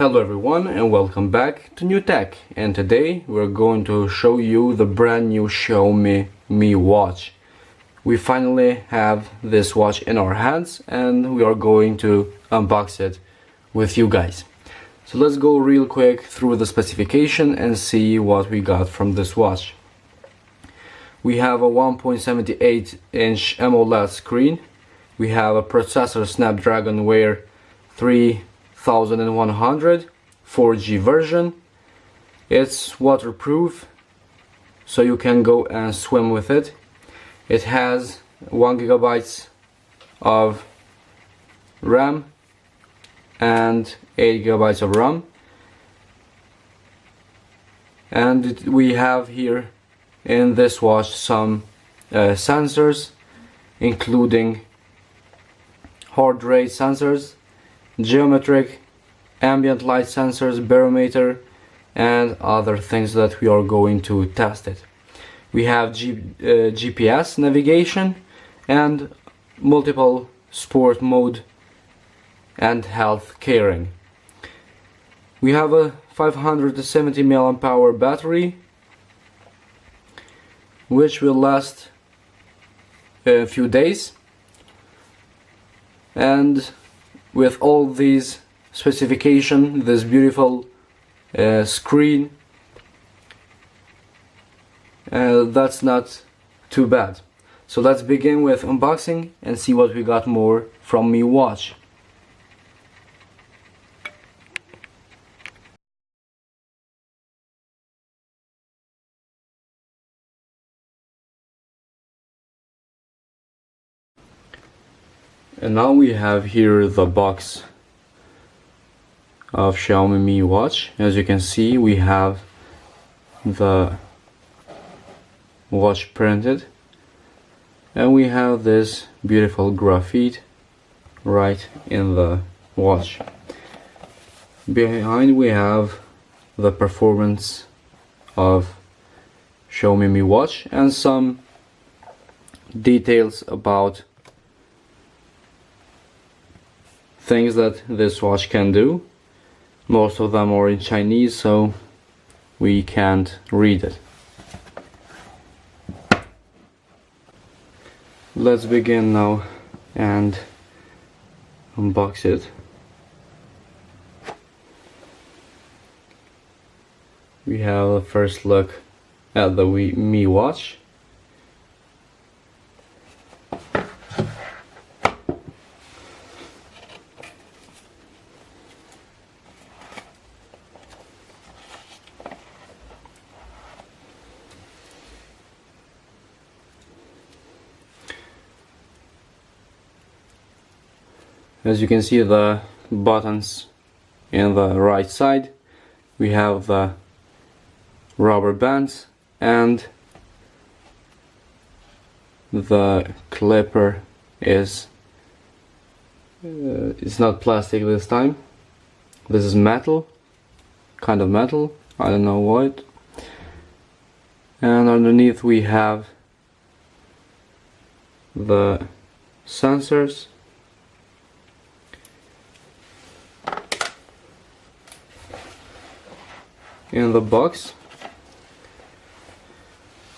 Hello everyone and welcome back to New Tech, and today we're going to show you the brand new Xiaomi Mi Watch. We finally have this watch in our hands and we are going to unbox it with you guys. So let's go real quick through the specification and see what we got from this watch. We have a 1.78 inch AMOLED screen. We have a processor Snapdragon Wear 3100 4G version. It's waterproof, so you can go and swim with it. It has 1 GB of RAM and 8 GB of RAM. And we have here in this watch some sensors, including heart rate sensors, geometric, ambient light sensors, barometer, and other things that we are going to test it. We have GPS navigation and multiple sport mode and health caring. We have a 570 mAh battery, which will last a few days. And with all these specifications, this beautiful screen, that's not too bad. So let's begin with unboxing and see what we got more from Mi Watch. And now we have here the box of Xiaomi Mi Watch. As you can see, we have the watch printed, and we have this beautiful graphite right in the watch. Behind we have the performance of Xiaomi Mi Watch and some details about things that this watch can do. Most of them are in Chinese, so we can't read it. Let's begin now and unbox it. We have a first look at the Mi Watch. As you can see, the buttons in the right side, we have the rubber bands, and the clipper is it's not plastic this time. This is metal, kind of metal, I don't know what. And underneath we have the sensors. In the box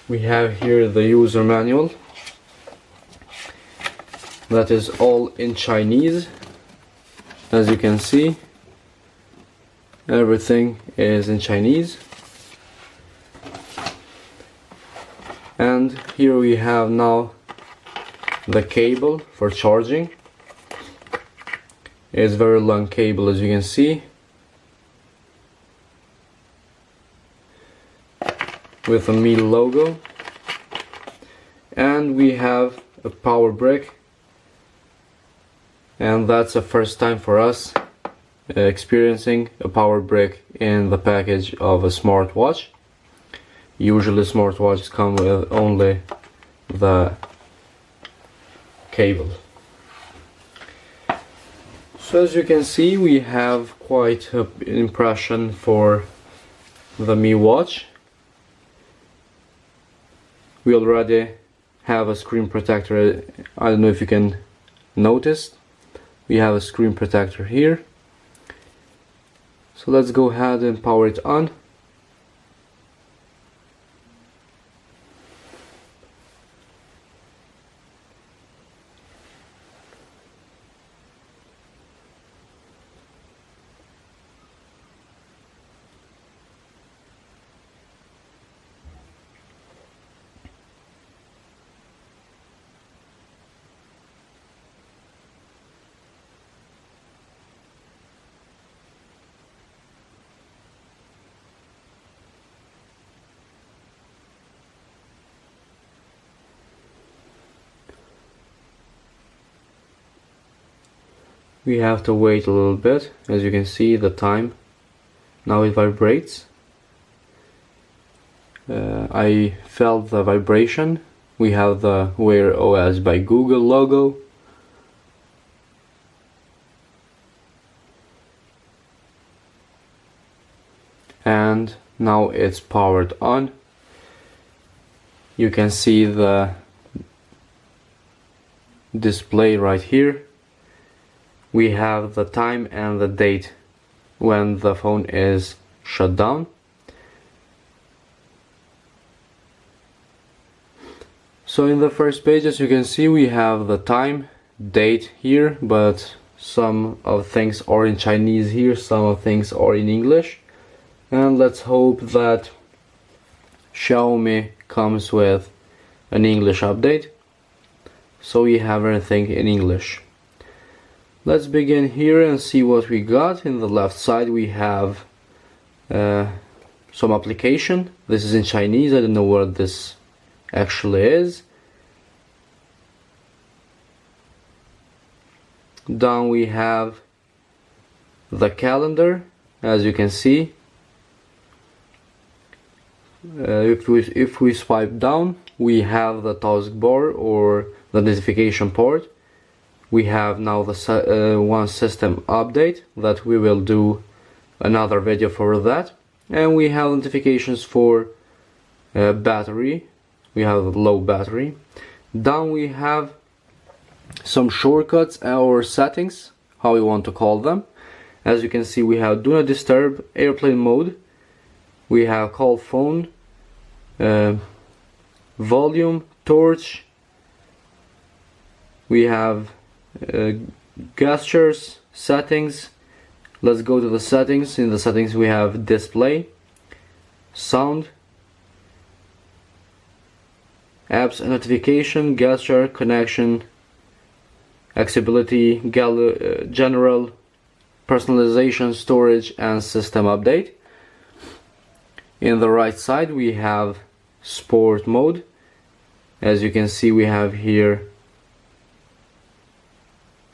we have here the user manual that is all in Chinese. As you can see, everything is in Chinese. And here we have now the cable for charging. It's a very long cable, as you can see, with a Mi logo. And we have a power brick, and that's the first time for us experiencing a power brick in the package of a smartwatch. Usually smartwatches come with only the cable. So as you can see, we have quite an impression for the Mi Watch. We already have a screen protector. I don't know if you can notice. We have a screen protector here. So let's go ahead and power it on. We have to wait a little bit. As you can see, the time now it vibrates. I felt the vibration. We have the Wear OS by Google logo. And now it's powered on. You can see the display right here. We have the time and the date when the phone is shut down. So in the first page, as you can see, we have the time, date here, but some of things are in Chinese here, some of things are in English. And let's hope that Xiaomi comes with an English update, so we have everything in English. Let's begin here and see what we got. In the left side we have some application. This is in Chinese, I don't know what this actually is. Down we have the calendar, as you can see. If we swipe down, we have the taskbar or the notification part. We have now the one system update that we will do another video for that, and we have notifications for battery. We have low battery. Down we have some shortcuts or settings, how we want to call them. As you can see, we have do not disturb, airplane mode. We have call phone, volume, torch. We have gestures, settings. Let's go to the settings. In the settings we have display, sound, apps and notification, gesture, connection, accessibility, general, personalization, storage, and system update. In the right side we have sport mode. As you can see, we have here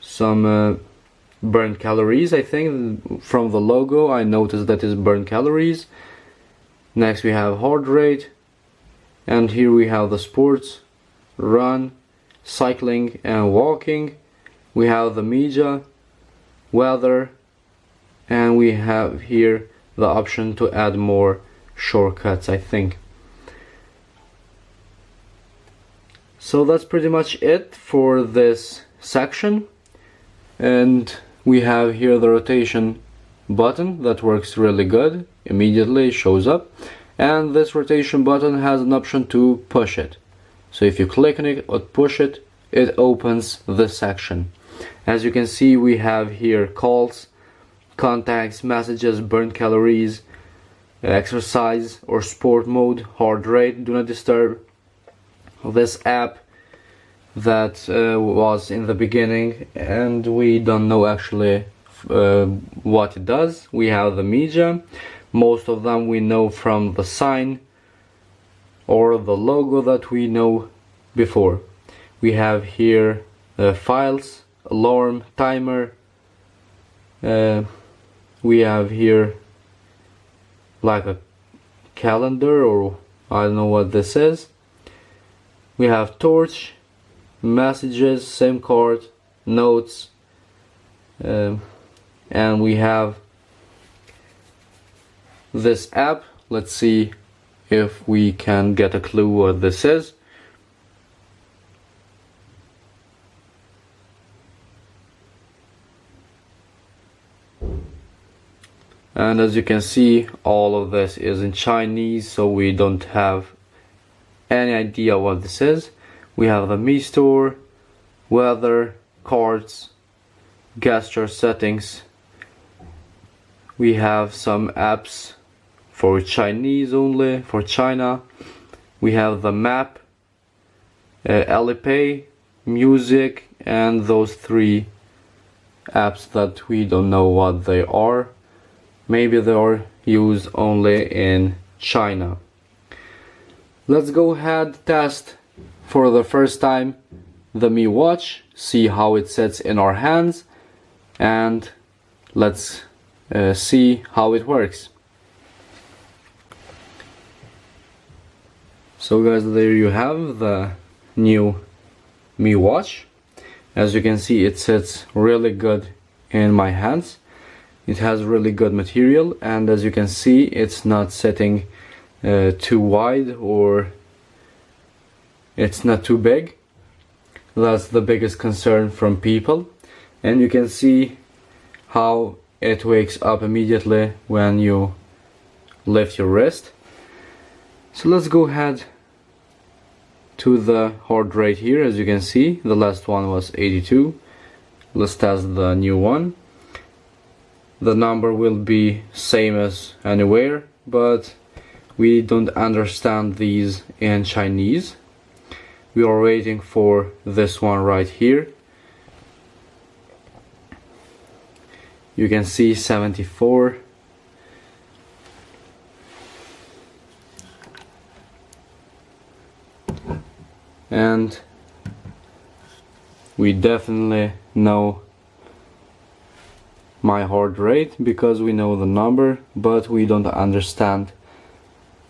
some burned calories. I think from the logo I noticed that is burned calories. Next we have heart rate, and here we have the sports, run, cycling and walking. We have the media, weather, and we have here the option to add more shortcuts, I think. So that's pretty much it for this section. And we have here the rotation button that works really good. Immediately shows up, and this rotation button has an option to push it. So if you click on it or push it, it opens this section. As you can see, we have here calls, contacts, messages, burn calories, exercise or sport mode, heart rate, do not disturb, this app that was in the beginning and we don't know actually what it does. We have the media. Most of them we know from the sign or the logo that we know before. We have here files, alarm, timer. We have here like a calendar, or I don't know what this is. We have torch, messages, SIM card, notes, and we have this app. Let's see if we can get a clue what this is. And as you can see, all of this is in Chinese, so we don't have any idea what this is. We have the Mi Store, weather, cards, gesture settings. We have some apps for Chinese only, for China. We have the map, Alipay, music, and those 3 apps that we don't know what they are. Maybe they are used only in China. Let's go ahead, test for the first time the Mi Watch, see how it sits in our hands, and let's see how it works. So guys, there you have the new Mi Watch. As you can see, it sits really good in my hands. It has really good material, and as you can see, it's not sitting too wide, or it's not too big. That's the biggest concern from people. And you can see how it wakes up immediately when you lift your wrist. So let's go ahead to the heart rate here. As you can see, the last one was 82. Let's test the new one. The number will be same as anywhere, but we don't understand these in Chinese. We are waiting for this one right here. You can see 74. And we definitely know my heart rate because we know the number, but we don't understand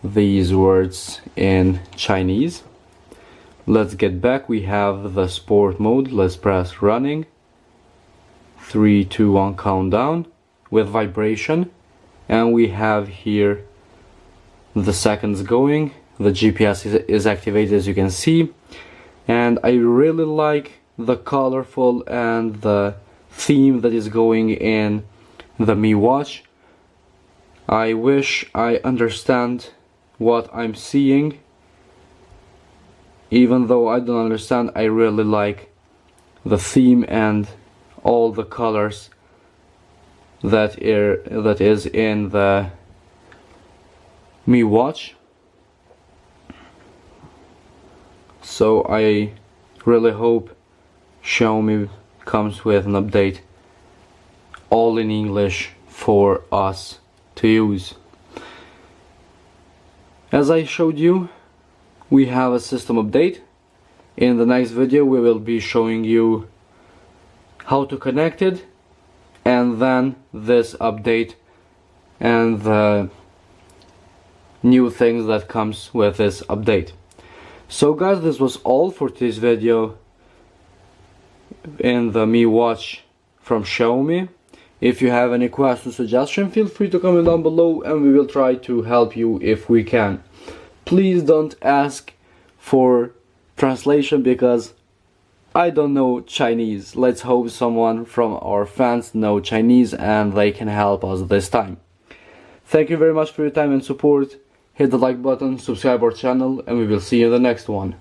these words in Chinese. Let's get back. We have the sport mode. Let's press running. 3, 2, 1 countdown with vibration, and we have here the seconds going. The GPS is activated, as you can see, and I really like the colorful and the theme that is going in the Mi Watch. I wish I understand what I'm seeing. Even though I don't understand, I really like the theme and all the colors that is in the Mi Watch. So I really hope Xiaomi comes with an update all in English for us to use. As I showed you, we have a system update. In the next video we will be showing you how to connect it, and then this update and the new things that comes with this update. So guys, this was all for today's video in the Mi Watch from Xiaomi. If you have any questions, suggestions, feel free to comment down below and we will try to help you if we can. Please don't ask for translation because I don't know Chinese. Let's hope someone from our fans know Chinese and they can help us this time. Thank you very much for your time and support. Hit the like button, subscribe our channel, and we will see you in the next one.